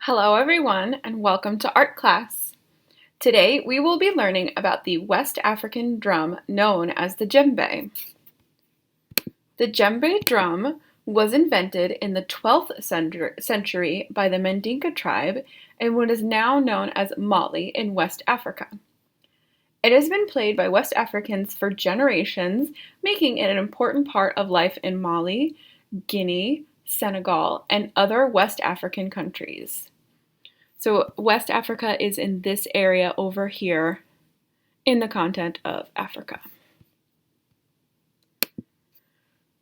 Hello everyone and welcome to art class. Today we will be learning about the West African drum known as the djembe. The djembe drum was invented in the 12th century by the Mandinka tribe in what is now known as Mali in West Africa. It has been played by West Africans for generations, making it an important part of life in Mali, Guinea, Senegal, and other West African countries. So West Africa is in this area over here in the continent of Africa.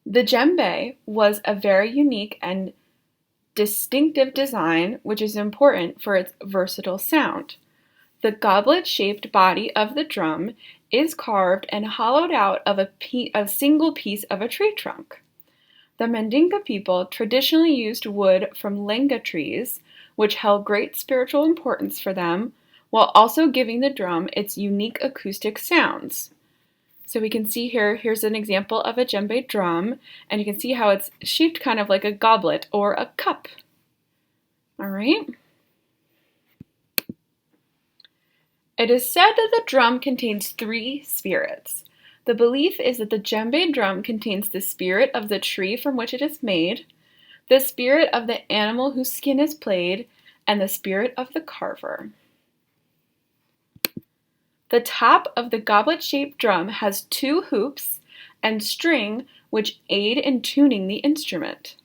The djembe was a very unique and distinctive design, which is important for its versatile sound. The goblet-shaped body of the drum is carved and hollowed out of a single piece of a tree trunk. The Mandinka people traditionally used wood from lenga trees, which held great spiritual importance for them, while also giving the drum its unique acoustic sounds. So we can see here's an example of a djembe drum, and you can see how it's shaped kind of like a goblet or a cup. All right. It is said that the drum contains 3 spirits. The belief is that the djembe drum contains the spirit of the tree from which it is made, the spirit of the animal whose skin is played, and the spirit of the carver. The top of the goblet-shaped drum has 2 hoops and string which aid in tuning the instrument.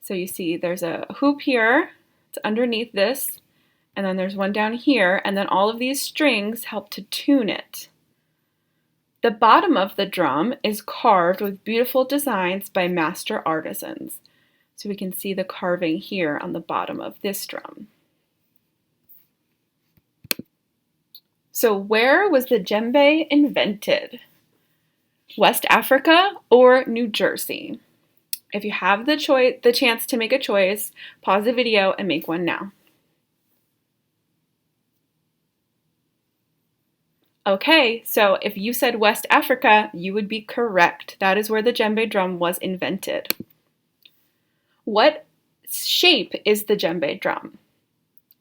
So you see there's a hoop here, it's underneath this, and then there's one down here, and then all of these strings help to tune it. The bottom of the drum is carved with beautiful designs by master artisans. So we can see the carving here on the bottom of this drum. So where was the djembe invented? West Africa or New Jersey? If you have the chance to make a choice, pause the video and make one now. Okay, so if you said West Africa, you would be correct. That is where the djembe drum was invented. What shape is the djembe drum?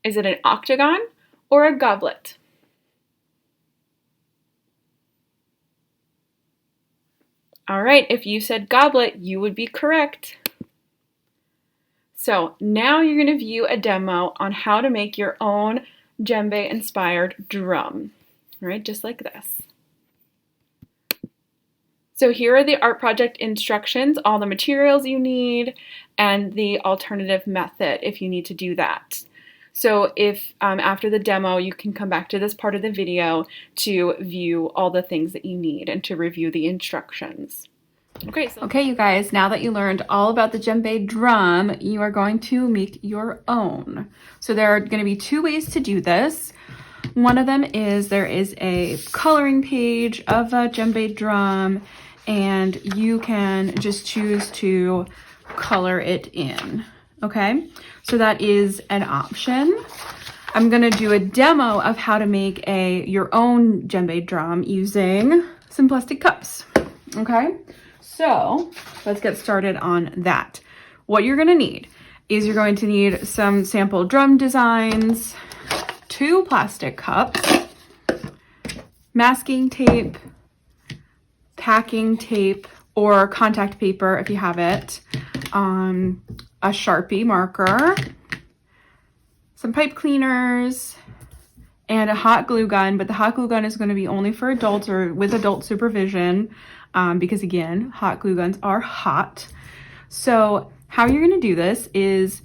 Is it an octagon or a goblet? All right, if you said goblet, you would be correct. So now you're going to view a demo on how to make your own djembe-inspired drum. All right, just like this. So here are the art project instructions, all the materials you need, and the alternative method if you need to do that. So if after the demo, you can come back to this part of the video to view all the things that you need and to review the instructions. Okay, you guys, now that you learned all about the djembe drum, you are going to make your own. So there are going to be 2 ways to do this. One of them is there is a coloring page of a djembe drum, and you can just choose to color it in, okay? So that is an option. I'm gonna do a demo of how to make your own djembe drum using some plastic cups, okay? So let's get started on that. What you're gonna need is you're going to need some sample drum designs, 2 plastic cups, masking tape, packing tape or contact paper if you have it, a Sharpie marker, some pipe cleaners, and a hot glue gun, but the hot glue gun is going to be only for adults or with adult supervision because again, hot glue guns are hot. So how you're going to do this is,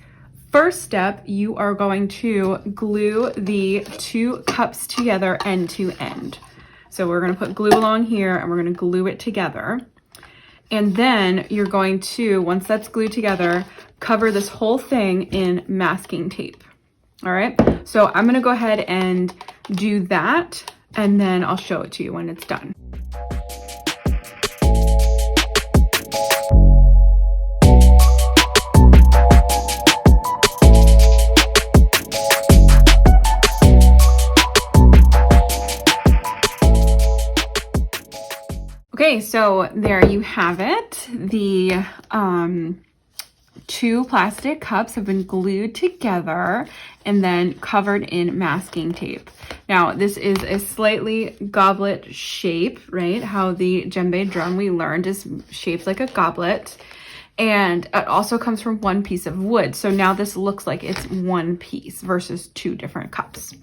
first step, you are going to glue the 2 cups together end to end. So we're going to put glue along here and we're going to glue it together. And then you're going to, once that's glued together, cover this whole thing in masking tape. All right, so I'm going to go ahead and do that, and then I'll show it to you when it's done. Okay, so there you have it. The 2 plastic cups have been glued together and then covered in masking tape. Now, this is a slightly goblet shape, right? How the djembe drum we learned is shaped like a goblet. And it also comes from 1 piece of wood. So now this looks like it's 1 piece versus 2 different cups.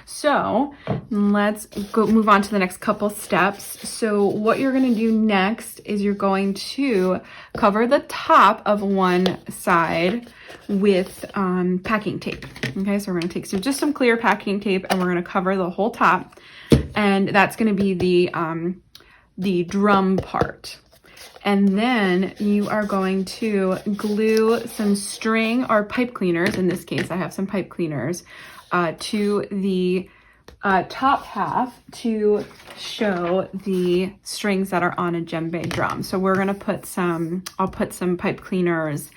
So let's go move on to the next couple steps. So what you're going to do next is you're going to cover the top of one side with packing tape. Okay, so we're going to take just some clear packing tape and we're going to cover the whole top. And that's going to be the drum part. And then you are going to glue some string or pipe cleaners. In this case, I have some pipe cleaners to the top half to show the strings that are on a djembe drum. So we're gonna put I'll put some pipe cleaners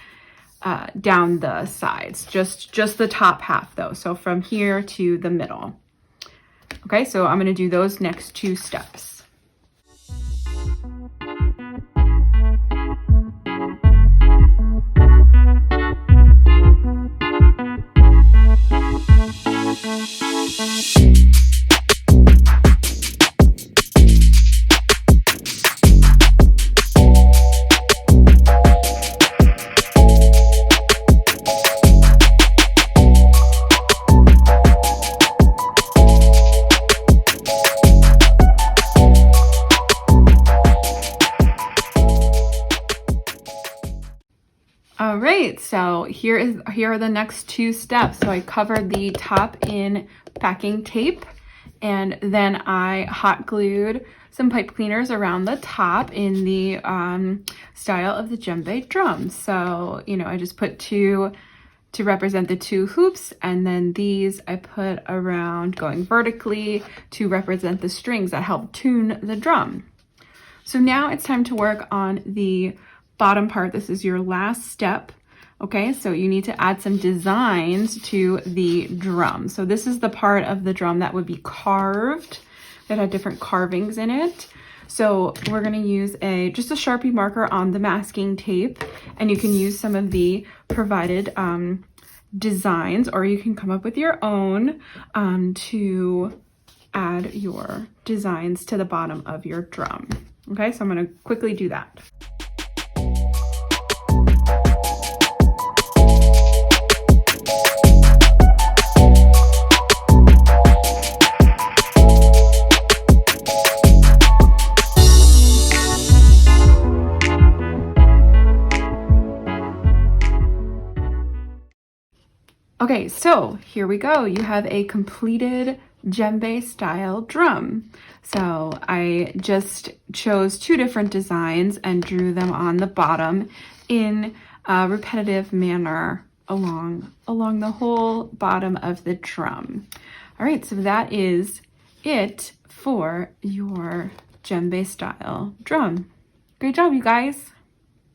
down the sides, just the top half though. So from here to the middle. Okay, so I'm gonna do those next 2 steps. All right, so here are the next 2 steps. So I covered the top in packing tape, and then I hot glued some pipe cleaners around the top in the style of the djembe drum. So, you know, I just put 2 to represent the 2 hoops, and then these I put around going vertically to represent the strings that help tune the drum. So now it's time to work on the bottom part. This is your last step. Okay, so you need to add some designs to the drum. So this is the part of the drum that would be carved, that had different carvings in it. So we're going to use just a Sharpie marker on the masking tape, and you can use some of the provided designs, or you can come up with your own to add your designs to the bottom of your drum. Okay, so I'm going to quickly do that. Okay, so here we go. You have a completed djembe style drum. So I just chose 2 different designs and drew them on the bottom in a repetitive manner along the whole bottom of the drum. All right, so that is it for your djembe style drum. Great job, you guys.